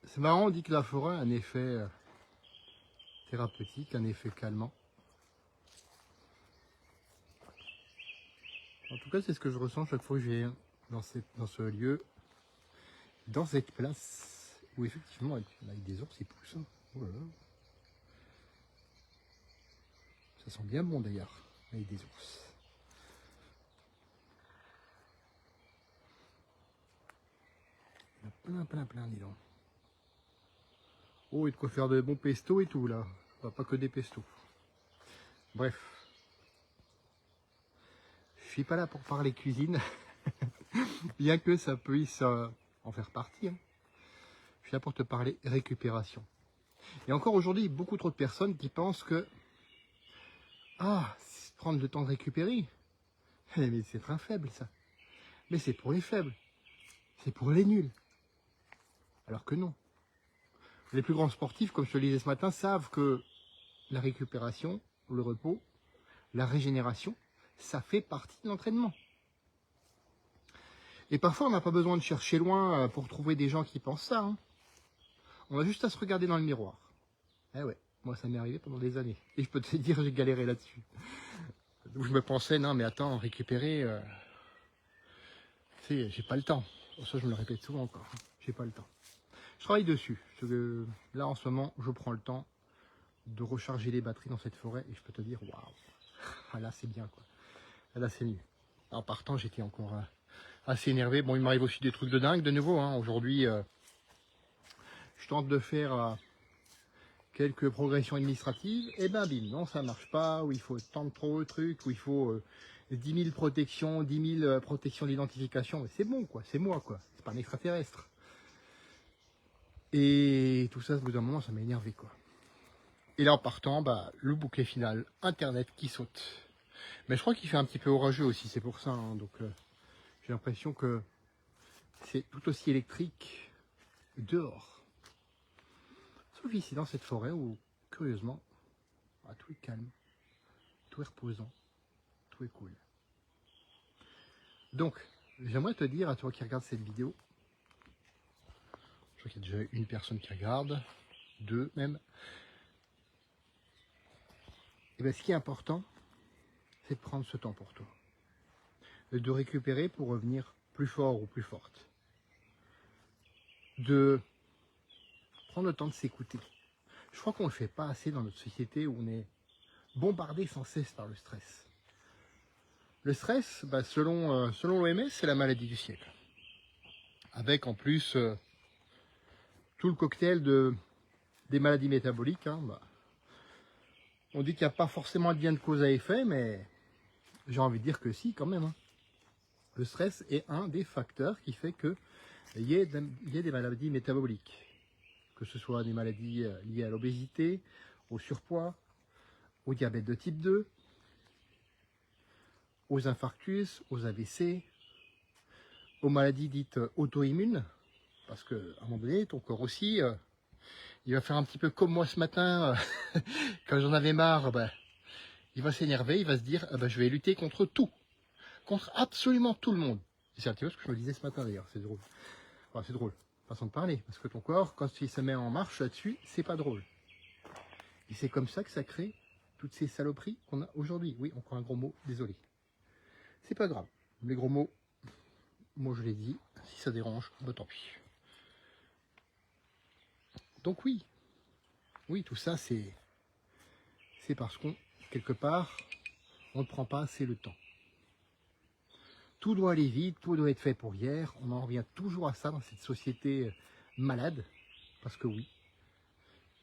C'est marrant, on dit que la forêt a un effet thérapeutique, un effet calmant. En tout cas, c'est ce que je ressens chaque fois que je viens dans ce lieu, dans cette place, où effectivement, avec des ours, ils poussent. Hein. Oh là là. Ça sent bien bon d'ailleurs, avec des ours. Il y en a plein, dis donc. Oh, et de quoi faire de bons pestos et tout, là. Pas que des pestos. Bref. Je suis pas là pour parler cuisine, bien que ça puisse en faire partie. Hein. Je suis là pour te parler récupération. Et encore aujourd'hui, beaucoup trop de personnes qui pensent que prendre le temps de récupérer, mais c'est très faible ça. Mais c'est pour les faibles, c'est pour les nuls. Alors que non. Les plus grands sportifs, comme je te le disais ce matin, savent que la récupération, le repos, la régénération, ça fait partie de l'entraînement. Et parfois, on n'a pas besoin de chercher loin pour trouver des gens qui pensent ça. Hein. On a juste à se regarder dans le miroir. Eh ouais, moi ça m'est arrivé pendant des années. Et je peux te dire, j'ai galéré là-dessus. Où je me pensais, non mais attends, récupérer, tu sais, j'ai pas le temps. Ça, je me le répète souvent encore. J'ai pas le temps. Je travaille dessus. Là, en ce moment, je prends le temps de recharger les batteries dans cette forêt. Et je peux te dire, waouh, ah là, c'est bien, quoi. Ah là, c'est mieux. En partant, j'étais encore assez énervé. Bon, il m'arrive aussi des trucs de dingue, de nouveau. Hein. Aujourd'hui, je tente de faire quelques progressions administratives. Et ben, bim, non, ça marche pas. Ou il faut tant de trop de trucs. Ou il faut 10 000 protections, 10 000 protections d'identification. Mais c'est bon, quoi. C'est moi, quoi. C'est pas un extraterrestre. Et tout ça, au bout d'un moment, ça m'a énervé, quoi. Et là, en partant, bah, le bouquet final, Internet qui saute. Mais je crois qu'il fait un petit peu orageux aussi, c'est pour ça. Hein. Donc, j'ai l'impression que c'est tout aussi électrique dehors. Sauf ici, dans cette forêt où, curieusement, bah, tout est calme, tout est reposant, tout est cool. Donc, j'aimerais te dire à toi qui regarde cette vidéo, je crois qu'il y a déjà une personne qui regarde, deux même, et bien ce qui est important, c'est de prendre ce temps pour toi. De récupérer pour revenir plus fort ou plus forte. De prendre le temps de s'écouter. Je crois qu'on ne le fait pas assez dans notre société où on est bombardé sans cesse par le stress. Le stress, bah, selon l'OMS, c'est la maladie du siècle. Avec en plus tout le cocktail des maladies métaboliques. Hein, bah. On dit qu'il n'y a pas forcément de lien de cause à effet, mais j'ai envie de dire que si, quand même. Hein. Le stress est un des facteurs qui fait qu'il y ait des maladies métaboliques. Que ce soit des maladies liées à l'obésité, au surpoids, au diabète de type 2, aux infarctus, aux AVC, aux maladies dites auto-immunes, parce qu'à un moment donné, ton corps aussi, il va faire un petit peu comme moi ce matin, quand j'en avais marre, bah, il va s'énerver, il va se dire, bah, je vais lutter contre tout, contre absolument tout le monde. C'est un petit peu ce que je me disais ce matin d'ailleurs, c'est drôle. Enfin, c'est drôle, façon de parler, parce que ton corps, quand il se met en marche là-dessus, c'est pas drôle. Et c'est comme ça que ça crée toutes ces saloperies qu'on a aujourd'hui. Oui, encore un gros mot, désolé. C'est pas grave, les gros mots, moi je l'ai dit, si ça dérange, bah tant pis. Donc oui, tout ça c'est parce qu'on, quelque part, on ne prend pas assez le temps. Tout doit aller vite, tout doit être fait pour hier, on en revient toujours à ça dans cette société malade, parce que oui,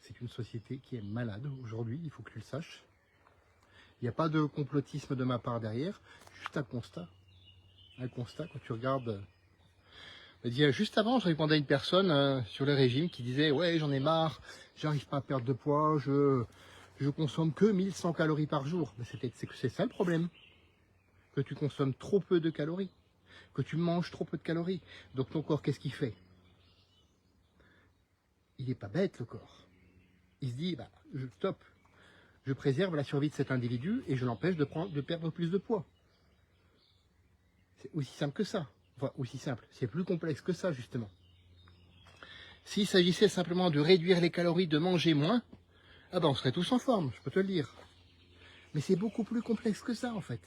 c'est une société qui est malade aujourd'hui, il faut que tu le saches. Il n'y a pas de complotisme de ma part derrière, juste un constat. Un constat quand tu regardes. Juste avant, je répondais à une personne sur le régime qui disait ouais, j'en ai marre, j'arrive pas à perdre de poids, je consomme que 1100 calories par jour. Mais c'est ça le problème, que tu consommes trop peu de calories, que tu manges trop peu de calories. Donc ton corps, qu'est-ce qu'il fait? Il n'est pas bête le corps. Il se dit bah stop, je préserve la survie de cet individu et je l'empêche de perdre plus de poids. C'est aussi simple que ça. Enfin, aussi simple. C'est plus complexe que ça, justement. S'il s'agissait simplement de réduire les calories, de manger moins, ah ben on serait tous en forme, je peux te le dire. Mais c'est beaucoup plus complexe que ça en fait.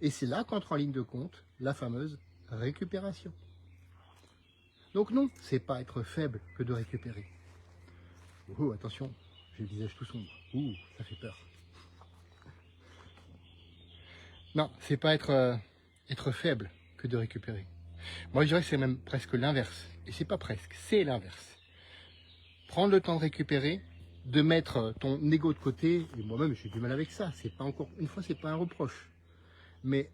Et c'est là qu'entre en ligne de compte la fameuse récupération. Donc non, c'est pas être faible que de récupérer. Oh attention, j'ai le visage tout sombre. Ouh, ça fait peur. Non, c'est pas être faible que de récupérer. Moi je dirais que c'est même presque l'inverse. Et c'est pas presque, c'est l'inverse. Prendre le temps de récupérer, de mettre ton ego de côté, et moi-même j'ai du mal avec ça, c'est pas encore, une fois c'est pas un reproche. Mais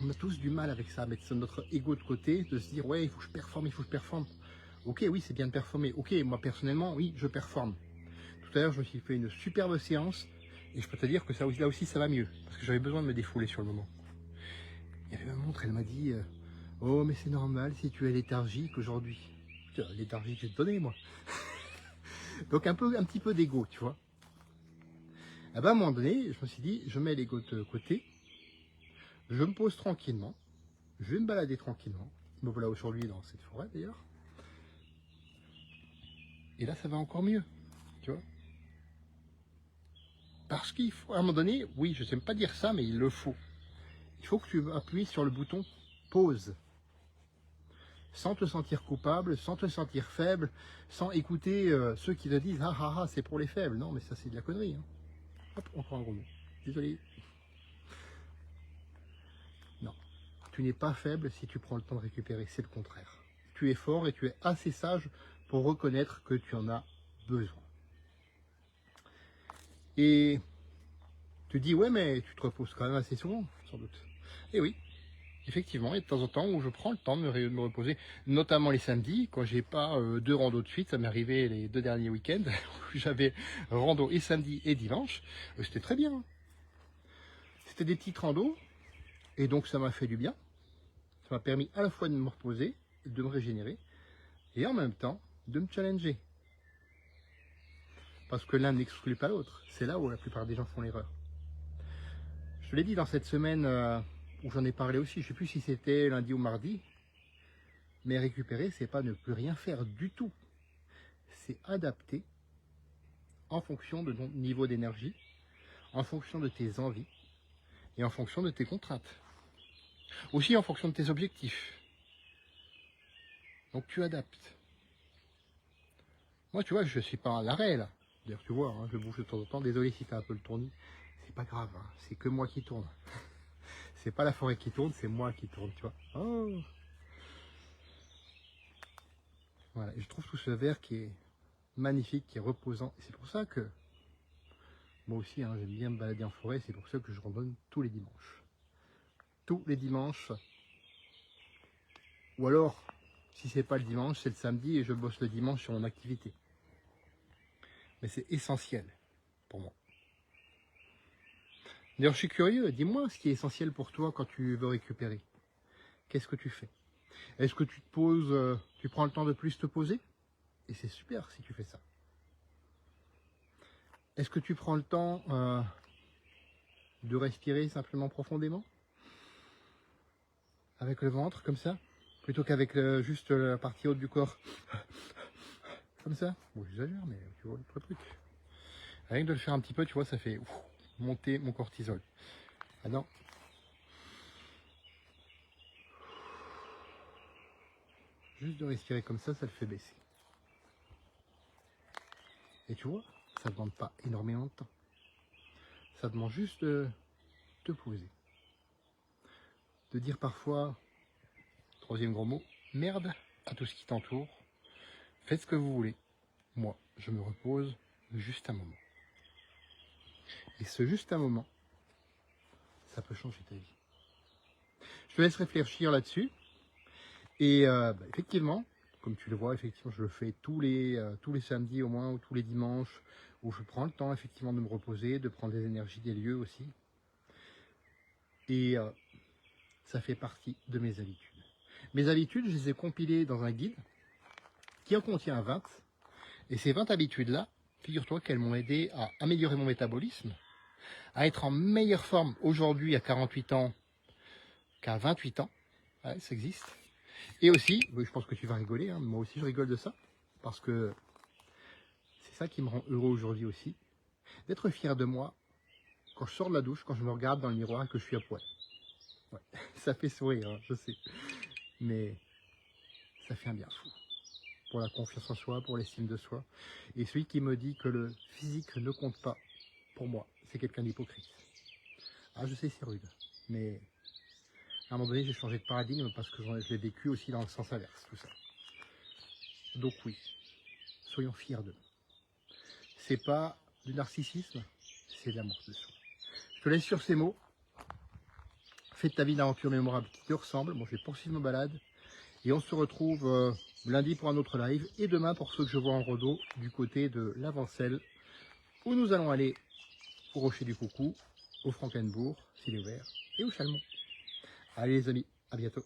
on a tous du mal avec ça, mettre notre ego de côté, de se dire ouais il faut que je performe, il faut que je performe. Ok oui c'est bien de performer, ok moi personnellement oui je performe. Tout à l'heure je me suis fait une superbe séance, et je peux te dire que ça, là aussi ça va mieux, parce que j'avais besoin de me défouler sur le moment. Il y avait ma montre, elle m'a dit oh mais c'est normal si tu es léthargique aujourd'hui. Léthargique j'ai donné moi. Donc un petit peu d'ego tu vois. Ah ben, à un moment donné je me suis dit je mets l'ego de côté, je me pose tranquillement, je vais me balader tranquillement. Me voilà aujourd'hui dans cette forêt d'ailleurs. Et là ça va encore mieux, tu vois. Parce qu'il faut, à un moment donné, oui je ne sais pas dire ça mais il le faut. Il faut que tu appuies sur le bouton pause. Sans te sentir coupable, sans te sentir faible, sans écouter ceux qui te disent ah ah ah c'est pour les faibles. Non mais ça c'est de la connerie. Hein. Hop, encore un gros mot. Désolé. Non, tu n'es pas faible si tu prends le temps de récupérer, c'est le contraire. Tu es fort et tu es assez sage pour reconnaître que tu en as besoin. Et tu dis ouais mais tu te reposes quand même assez souvent, sans doute. Et oui. Effectivement, il y a de temps en temps où je prends le temps de me reposer, notamment les samedis, quand j'ai pas 2 randos de suite. Ça m'est arrivé les 2 derniers week-ends, où j'avais rando et samedi et dimanche. C'était très bien. C'était des petites randos, et donc ça m'a fait du bien. Ça m'a permis à la fois de me reposer, de me régénérer, et en même temps de me challenger. Parce que l'un n'exclut pas l'autre. C'est là où la plupart des gens font l'erreur. Je te l'ai dit dans cette semaine où j'en ai parlé aussi, je ne sais plus si c'était lundi ou mardi, mais récupérer, c'est pas ne plus rien faire du tout. C'est adapter en fonction de ton niveau d'énergie, en fonction de tes envies et en fonction de tes contraintes. Aussi en fonction de tes objectifs. Donc tu adaptes. Moi, tu vois, je suis pas à l'arrêt là. D'ailleurs, tu vois, hein, je bouge de temps en temps. Désolé si t'as un peu le tournis. C'est pas grave, hein, c'est que moi qui tourne. C'est pas la forêt qui tourne, c'est moi qui tourne, tu vois. Oh. Voilà, et je trouve tout ce verre qui est magnifique, qui est reposant. Et c'est pour ça que moi aussi, hein, j'aime bien me balader en forêt. C'est pour ça que je randonne tous les dimanches. Tous les dimanches. Ou alors, si c'est pas le dimanche, c'est le samedi et je bosse le dimanche sur mon activité. Mais c'est essentiel pour moi. D'ailleurs, je suis curieux, dis-moi ce qui est essentiel pour toi quand tu veux récupérer. Qu'est-ce que tu fais? Est-ce que tu te poses, tu prends le temps de plus te poser? Et c'est super si tu fais ça. Est-ce que tu prends le temps de respirer simplement profondément? Avec le ventre, comme ça? Plutôt qu'avec juste la partie haute du corps. Comme ça? Bon, j'exagère, mais tu vois le truc. Rien que de le faire un petit peu, tu vois, ça fait monter mon cortisol. Ah non. Juste de respirer comme ça le fait baisser. Et tu vois, ça ne demande pas énormément de temps. Ça demande juste de te poser. De dire parfois, troisième gros mot, merde à tout ce qui t'entoure. Faites ce que vous voulez. Moi, je me repose juste un moment. Et ce juste un moment, ça peut changer ta vie. Je te laisse réfléchir là-dessus. Et effectivement, comme tu le vois, effectivement, je le fais tous les samedis au moins, ou tous les dimanches, où je prends le temps effectivement de me reposer, de prendre des énergies des lieux aussi. Et ça fait partie de mes habitudes. Mes habitudes, je les ai compilées dans un guide qui en contient 20. Et ces 20 habitudes-là, figure-toi qu'elles m'ont aidé à améliorer mon métabolisme, à être en meilleure forme aujourd'hui à 48 ans qu'à 28 ans. Ouais, ça existe. Et aussi, oui, je pense que tu vas rigoler, hein, moi aussi je rigole de ça, parce que c'est ça qui me rend heureux aujourd'hui aussi, d'être fier de moi quand je sors de la douche, quand je me regarde dans le miroir et que je suis à poil. Ouais. Ça fait sourire, hein, je sais, mais ça fait un bien fou. Pour la confiance en soi, pour l'estime de soi. Et celui qui me dit que le physique ne compte pas, pour moi, c'est quelqu'un d'hypocrite. Ah, je sais, c'est rude, mais à un moment donné, j'ai changé de paradigme parce que je l'ai vécu aussi dans le sens inverse, tout ça. Donc oui, soyons fiers d'eux. C'est pas du narcissisme, c'est de l'amour de soi. Je te laisse sur ces mots. Fais de ta vie d'aventure mémorable qui te ressemble. Bon, je vais poursuivre ma balade. Et on se retrouve lundi pour un autre live. Et demain pour ceux que je vois en rando du côté de l'Avancelle, où nous allons aller au Rocher du Coucou, au Frankenbourg, s'il est ouvert, et au Chalmont. Allez les amis, à bientôt.